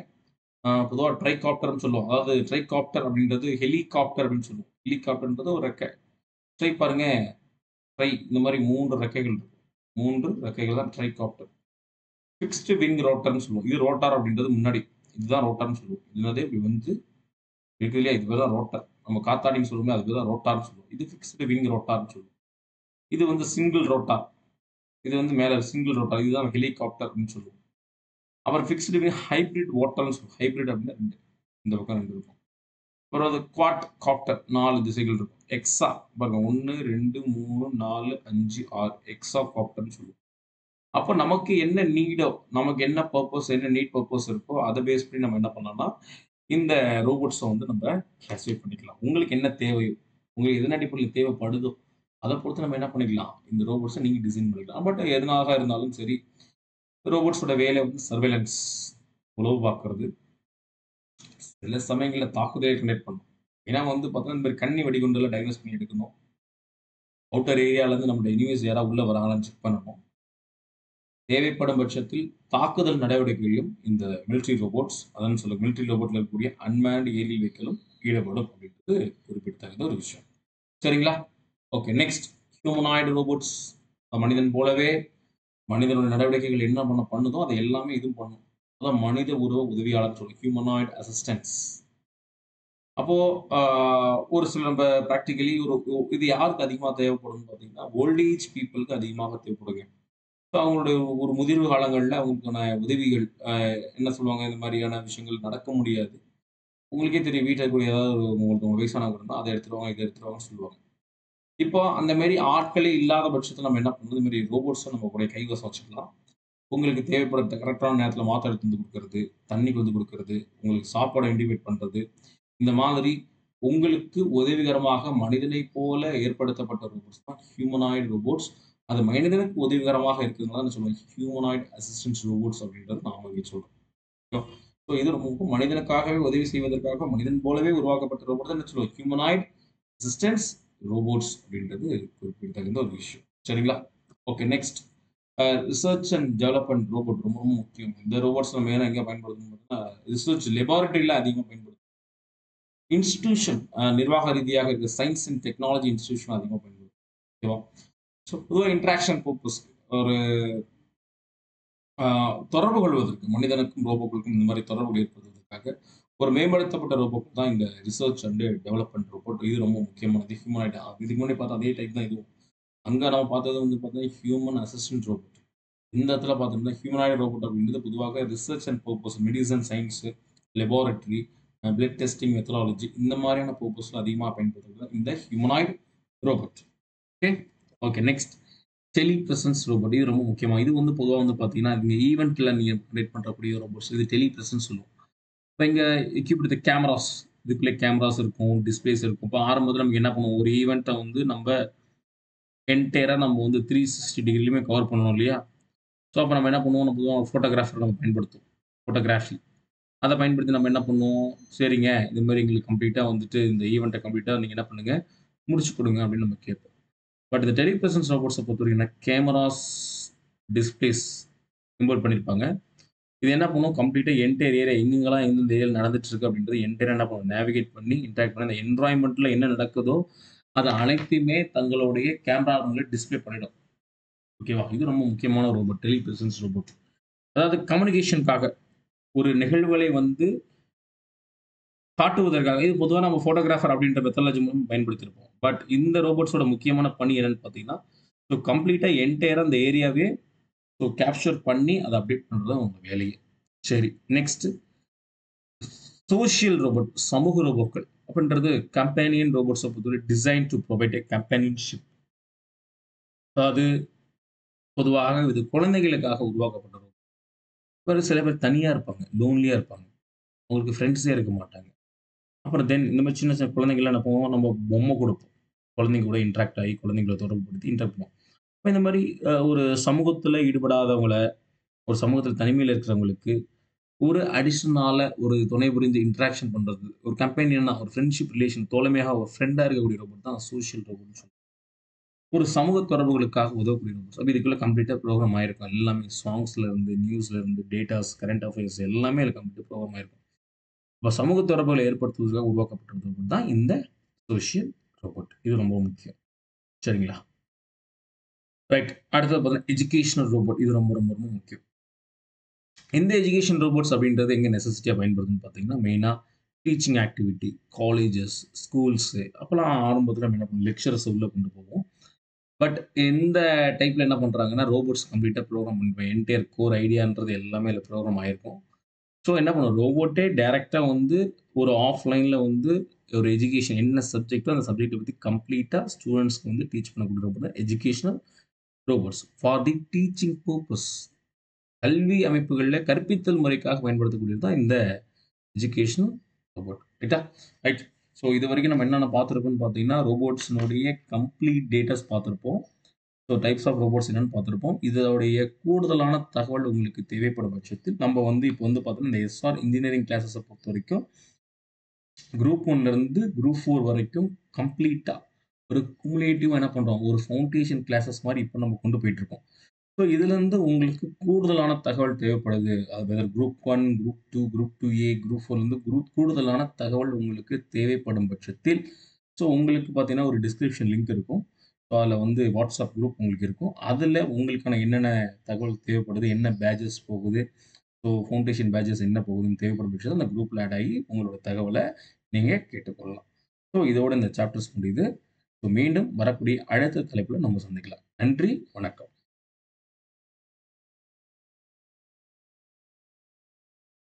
பொதுவா ட்ரைகாப்டர்ன்னு சொல்லுவோம். அதாவது ட்ரைகாப்டர் அப்படின்றது ஹெலிகாப்டர் அப்படின்னு சொல்லுவோம். ஹெலிகாப்டர்ன்றது ஒரு ரெக்கை. பாருங்க. இந்த மாரி 3 ரெக்கைகள் இருக்கும். 3 ரெக்கைகள் தான் ட்ரைகாப்டர். ஃபிக்ஸ்டு விங் ரோட்டர்ன்னு சொல்லுவோம். இது ரோட்டார் அப்படின்றது முன்னாடி. இதுதான் ரோட்டார்ன்னு சொல்லுவோம். என்னது இப்படி வந்து இருக்கு இல்லையா? இது பேர் தான் ரோட்டார். நம்ம காத்தாடின்னு சொல்லுவோமே அது பேர் தான் ரோட்டார்ன்னு சொல்லுவோம். இது ஃபிக்ஸ்டு விங் ரோட்டார்ன்னு சொல்லுவோம். இது வந்து சிங்கிள் ரோட்டார். இது வந்து மேல சிங்கிள் ரோட்டார். இதுதான் ஹெலிகாப்டர் அப்படின்னு சொல்லுவோம். அப்புறம் ஃபிக்ஸ்டு விங் ஹைபிரிட் ஓட்டர்ன்னு சொல்லுவோம். ஹைபிரிட் அப்படின்னா 2. இந்த பக்கம் 2 இருக்கும். அப்புறம் அது குவாட் காப்டர் 4 திசைகள் இருக்கும். எக்ஸா பாருங்க 1, 2, 3, 4, 5, 6 எக்ஸா காப்டர்ன்னு சொல்லுவோம். அப்ப நமக்கு என்ன நீடோ, நமக்கு என்ன பர்ப்பஸ், என்ன நீட் பர்ப்பஸ் இருக்கோ, அத பேஸ் பண்ணி நம்ம என்ன பண்ணலாம்னா, இந்த ரோபோட்ஸ வந்து நம்ம கிளாசிஃபை பண்ணிக்கலாம். உங்களுக்கு என்ன தேவையோ, உங்களுக்கு எதன் அடிப்படையில தேவைப்படுதோ, அத பொறுத்து நம்ம என்ன பண்ணிக்கலாம், இந்த ரோபோட்ஸ நீங்க டிசைன் பண்ணிக்கலாம். பட் எதனாக இருந்தாலும் சரி, ரோபோட்ஸோட வேலை வந்து சர்வேலன்ஸ், உளவு பார்க்கிறது, சில சமயங்கள்ல தாக்குதலை கண்டக்ட் பண்ணும். ஏன்னா வந்து பார்த்தீங்கன்னா, இந்த மாரி கண்ணி வெடிகுண்டெல்லாம் டயக்னோஸ் பண்ணி எடுக்கணும். அவுட்டர் ஏரியாலருந்து நம்முடைய எனிமீஸ் யாராவது உள்ள வராங்களான்னு செக் பண்ணணும். தேவைப்படும் பட்சத்தில் தாக்குதல் நடவடிக்கைகளிலும் இந்த மிலிட்டரி ரோபோட்ஸ், அதான் சொல்ல மிலிட்டரி ரோபோட்ல இருக்கக்கூடிய அன்மேன்ட் ஏரியல் வெஹிக்கிளும் ஈடுபடும் அப்படின்றது குறிப்பிடத்தகுந்த ஒரு விஷயம். சரிங்களா? ஓகே. Next humanoid robots. மனிதன் போலவே மனிதனுடைய நடவடிக்கைகள் என்ன பண்ணுதோ, அதை எல்லாமே இதுவும் பண்ணும். அதான் மனித உருவ உதவியாளர்ன்னு சொல்லுவோம். Humanoid assistants. அப்போ ஆ ஒரு சில நம்ப பிராக்டிகலி இது யாருக்கு அதிகமா தேவைப்படும்னு பார்த்தீங்கன்னா, ஓல்ட் ஏஜ் பீப்பிள்க்கு அதிகமாக தேவைப்படுங்க. இப்ப அவங்களுடைய ஒரு முதிர்வு காலங்கள்ல அவங்களுக்கான உதவிகள், என்ன சொல்லுவாங்க, இந்த மாரியான விஷயங்கள் நடக்க முடியாது. உங்களுக்கே தெரியும் வீட்ல இருக்கக்கூடிய ஏதாவது உங்களுக்கு வயசானவங்க இருந்தா, அத எடுத்துட்டு வாங்க, இத எடுத்துட்டு வாங்கன்னு சொல்லுவாங்க. இப்போ அந்த மாரி ஆட்களே இல்லாத பட்சத்தில நம்ம என்ன பண்ணணும், இந்த மாரி ரோபோட்ஸ நம்ம கூட கைவசம் வச்சுக்கலாம். உங்களுக்கு தேவைப்படுற கரெக்ட்டான நேரத்தில மாத்திரை எடுத்து வந்து குடுக்குறது, தண்ணி கொண்டு குடுக்குறது, உங்களுக்கு சாப்பாட இன்டிமேட் பண்றது. இந்த மாதிரி உங்களுக்கு உதவிகரமாக மனிதனைப் போல ஏற்படுத்தப்பட்ட ரோபோட்ஸ் தான் ஹியூமனாய்டு ரோபோட்ஸ். அது மனிதனுக்கு உதவிகரமாக இருக்கிறதுனால என்ன சொல்லுவோம், ஹியூமனாய்டு அசிஸ்டன்ஸ் ரோபோட்ஸ் அப்படின்றத நாம இங்க சொல்றோம். ஸோ இது ரொம்ப மனிதனுக்காகவே உதவி செய்வதற்காக மனிதன் போலவே உருவாக்கப்பட்ட ரோபோட் தான் என்ன சொல்லுவோம், ஹியூமனாய்டு அசிஸ்டன்ஸ் ரோபோட்ஸ் அப்படின்றது குறிப்பிடத்தகுந்த ஒரு விஷயம். சரிங்களா? Okay. Next research and development robot ரொம்ப ரொம்ப முக்கியம். இந்த ரோபோட்ஸ் நம்ம மெயினா எங்க பயன்படுத்தணும்னு பார்த்தீங்கன்னா, ரிசர்ச் லெபார்ட்டரியில அதிகமா பயன்படுத்தும். இன்ஸ்டிடியூஷன் நிர்வாக ரீதியாக இருக்க சயன்ஸ் அண்ட் டெக்னாலஜி இன்ஸ்டிடியூஷன் அதிகமா பயன்படுது. ஓகேவா? ஸோ பொதுவா இன்டராக்ஷன் பர்ப்பஸ் ஒரு ஆ தொடர்பு கொள்வதற்கு மனிதனுக்கும், ரோபோக்களுக்கும் இந்த மாரி தொடர்பு ஏற்படுவதற்காக ஒரு மேம்படுத்தப்பட்ட ரோபோட் தான் இந்த ரிசர்ச் அண்ட் டெவலப்மென்ட் ரோபோட். இது ரொம்ப முக்கியமானது. ஹியூமனாய்டு இதுக்கு முன்னாடி பார்த்தா அதே டைப் தான் இதுவும். அங்க நம்ம பார்த்தது வந்து பார்த்தீங்கன்னா, ஹியூமன் அசிஸ்டன்ட் ரோபோட். இந்த இடத்துல பார்த்தோம்னா, ஹியூமனாய்டு ரோபோட் அப்படின்றது பொதுவாக research and purpose medicine science, laboratory, blood testing methodology இந்த மாதிரியான பர்ப்பஸ்ல அதிகமா பயன்படுத்துறது இந்த humanoid robot. Okay. Okay. Next telepresence robot. இது ரொம்ப முக்கியமா. இது வந்து பொதுவா வந்து பார்த்தீங்கன்னா, நீங்க ஈவென்ட்ல நீங்க கிரியேட் பண்றக்கூடிய ரோபோட்ஸ். இது டெலி பிரசன்ஸ் சொல்லுவோம். இப்ப இங்க எக்யூப்ட் வித் கேமராஸ். இதுக்குள்ளே கேமராஸ் இருக்கும், டிஸ்ப்ளேஸ் இருக்கும். இப்ப ஆரம்பத்துல நமக்கு என்ன பண்ணுவோம், ஒரு ஈவென்ட்ட வந்து நம்ப என்டையரா நம்ம வந்து 360 டிகிரிலயுமே கவர் பண்ணணும் இல்லையா? ஸோ, அப்ப நம்ம என்ன பண்ணுவோம், நம்ம பொதுவா ஃபோட்டோகிராஃபர் நம்ம பயன்படுத்துவோம். ஃபோட்டோகிராஃபி. அத பயன்படுத்தி நம்ம என்ன பண்ணுவோம், சரிங்க, இது மாரி எங்களுக்கு கம்ப்ளீட்டா வந்துட்டு இந்த ஈவென்ட்ட கம்ப்ளீட்டா நீங்க என்ன பண்ணுங்க, முடிச்சு குடுங்க அப்படின்னு நம்ம கேட்போம். பட் இந்த டெலிபிரசன்ஸ் ரோபோட்ஸ பொறுத்தவரைக்கும் கேமராஸ், டிஸ்ப்ளேஸ் இம்போர்ட் பண்ணியிருப்பாங்க. இது என்ன பண்ணும் கம்ப்ளீட்டா என்டையர் ஏரியா எங்கெங்கலாம் எந்தெந்த ஏரியால நடந்துட்டு இருக்கு அப்படின்றது என்டையரா என்ன பண்ணும் நேவிகேட் பண்ணி, இன்டராக்ட் பண்ணி அந்த என்வைரன்மென்ட்ல என்ன நடக்குதோ, அத அனைத்தையுமே தங்களுடைய கேமரா மூலம் டிஸ்ப்ளே பண்ணிடும். ஓகேவா? இது ரொம்ப முக்கியமான ரோபோட். டெலிபிரசன்ஸ் ரோபோட். அதாவது கம்யூனிகேஷன்க்காக ஒரு நிகழ்வுகளை வந்து காட்டுவதற்காக இது பொதுவா நம்ம ஃபோட்டோகிராஃபர் அப்படின்ற மெத்தடாலஜி மூலம் பயன்படுத்தியிருப்போம். பட் இந்த ரோபோட்ஸோட முக்கியமான பணி என்னன்னு பார்த்தீங்கன்னா, ஸோ கம்ப்ளீட்டா என்டையரா அந்த ஏரியாவே கேப்சர் பண்ணி அத அப்டேட் பண்றது தான் அவங்க வேலையே. சரி, நெக்ஸ்ட் சோசியல் ரோபோட், சமூக ரோபோக்கள் அப்படின்றது கம்பேனியன் ரோபோட்ஸ பொறுத்தவரை டிசைன் டூ புரொவைட் எ கம்பேனியன்ஷிப். அதாவது பொதுவாக இது குழந்தைகளுக்காக உருவாக்கப்பட்ட ரோபோட். ஒரு சில பேர் தனியா இருப்பாங்க. லோன்லியா இருப்பாங்க. அவங்களுக்கு ஃப்ரெண்ட்ஸே இருக்க மாட்டாங்க. அப்புறம் இந்த மாரி சின்ன சின்ன குழந்தைங்கலாம் என்ன பண்ணுவோம், நம்ம பொம்மை குடுப்போம். குழந்தைங்க கூட இன்டராக்ட் ஆகி, குழந்தைங்கள தொடர்புபடுத்தி இன்டராக்ட் பண்ணுவோம். அப்ப இந்த மாரி ஒரு சமூகத்துல ஈடுபடாதவங்கள, ஒரு சமூகத்துல தனிமையில இருக்கிறவங்களுக்கு, ஒரு அடிஷனலா ஒரு துணை புரிந்து இன்டராக்ஷன் பண்றது. ஒரு கம்பேனியனா, ஒரு ஃப்ரெண்ட்ஷிப் ரிலேஷன் தோழமையாக ஒரு ஃப்ரெண்டா இருக்கக்கூடிய ரோபோட் தான் சோசியல் ரோபோட்ன்னு சொல்லுவோம். ஒரு சமூக தொடர்புகளுக்காக உதவக்கூடிய ரோபோட்ஸ். அப்ப இதுக்குள்ள கம்ப்ளீட்டா ப்ரோகிராம் ஆயிருக்கும். எல்லாமே சாங்ஸ்ல இருந்து, நியூஸ்ல இருந்து, டேட்டாஸ், கரண்ட் அஃபேர்ஸ் எல்லாமே அதுல கம்ப்ளீட்டா ப்ரோகிராம் ஆயிருக்கும். அப்ப சமூக தொடர்புகளை ஏற்படுத்துவதற்காக உருவாக்கப்பட்ட ரோபோட் தான் இந்த சோசியல் ரோபோட். இது ரொம்ப முக்கியம். சரிங்களா? ரைட். அடுத்தது பார்த்தீங்கன்னா, எஜுகேஷனல் ரோபோட். இது ரொம்ப ரொம்ப ரொம்ப முக்கியம். இந்த எஜுகேஷன் ரோபோட்ஸ் அப்படின்றது எங்க நெசசிட்டியா பயன்படுதுன்னு பார்த்தீங்கன்னா, மெயினா டீச்சிங் ஆக்டிவிட்டி, காலேஜஸ், ஸ்கூல்ஸு அப்பலாம் ஆரம்பத்தில நம்ம என்ன பண்ணுவோம், லெக்சரர்ஸ உள்ள கொண்டு போவோம். பட் இந்த டைப்ல என்ன பண்றாங்கன்னா, ரோபோட்ஸ் கம்ப்ளீட்டா ப்ரோகிராம் பண்ணிருப்பாங்க. என்டையர் கோர் ஐடியான்றது எல்லாமே அதில ப்ரோகிராம் ஆயிருக்கும். ஸோ என்ன பண்ணும், ரோபோட்டே டைரக்ட்டா வந்து ஒரு ஆஃப்லைன்ல வந்து ஒரு எஜுகேஷன் என்ன சப்ஜெக்ட்டோ அந்த சப்ஜெக்ட்ட பத்தி கம்ப்ளீட்டா ஸ்டூடண்ட்ஸ்க்கு வந்து டீச் பண்ணக்கூடிய ரோபோட் தான் educational robots. For the teaching purpose. கல்வி அமைப்புகள்ல கற்பித்தல் முறைக்காக பயன்படுத்தக்கூடியது தான் இந்த எஜுகேஷனல் ரோபோட். ரைட்டா? ரைட். ஸோ இதுவரைக்கும் நம்ம என்னென்ன பார்த்திருக்கோம்னு பார்த்தீங்கன்னா, ரோபோட்ஸ்னுடைய கம்ப்ளீட் டேட்டாஸ் பார்த்திருப்போம். ஸோ டைப்ஸ் ஆஃப் ரோபோட்ஸ் என்னன்னு பார்த்திருப்போம். இதோடைய கூடுதலான தகவல் உங்களுக்கு தேவைப்படும் பட்சத்தில், நம்ம வந்து இப்போ வந்து பார்த்தீங்கன்னா, இந்த எஸ்ஆர் இன்ஜினியரிங் கிளாஸஸ பொறுத்தவரைக்கும், குரூப் 1 இருந்து குரூப் 4 வரைக்கும் கம்ப்ளீட்டா ஒரு குமுலேட்டிவா என்ன பண்றோம், ஒரு ஃபவுண்டேஷன் கிளாஸஸ் மாரி இப்ப நம்ம கொண்டு போயிட்டு இருக்கோம். ஸோ இதுலருந்து உங்களுக்கு கூடுதலான தகவல் தேவைப்படுது. அது whether group 1, group 2, group 2A, group 4லேருந்து கூடுதலான தகவல் உங்களுக்கு தேவைப்படும் பட்சத்தில், ஸோ உங்களுக்கு பார்த்தீங்கன்னா, ஒரு டிஸ்கிரிப்ஷன் லிங்க் இருக்கும். ஸோ அதில வந்து வாட்ஸ்அப் குரூப் உங்களுக்கு இருக்கும். அதில உங்களுக்கான என்னென்ன தகவல் தேவைப்படுது, என்ன பேட்ஜஸ் போகுது, ஸோ ஃபவுண்டேஷன் பேட்ஜஸ் என்ன போகுதுன்னு தேவைப்படும் பட்சத்தில அந்த குரூப்ல ஆட் ஆகி உங்களோட தகவல நீங்க கேட்டுக்கொள்ளலாம். ஸோ இதோட இந்த சாப்டர்ஸ் முடியுது. ஸோ மீண்டும் வரக்கூடிய அடுத்த தலைப்புல நம்ம சந்திக்கலாம். நன்றி, வணக்கம்.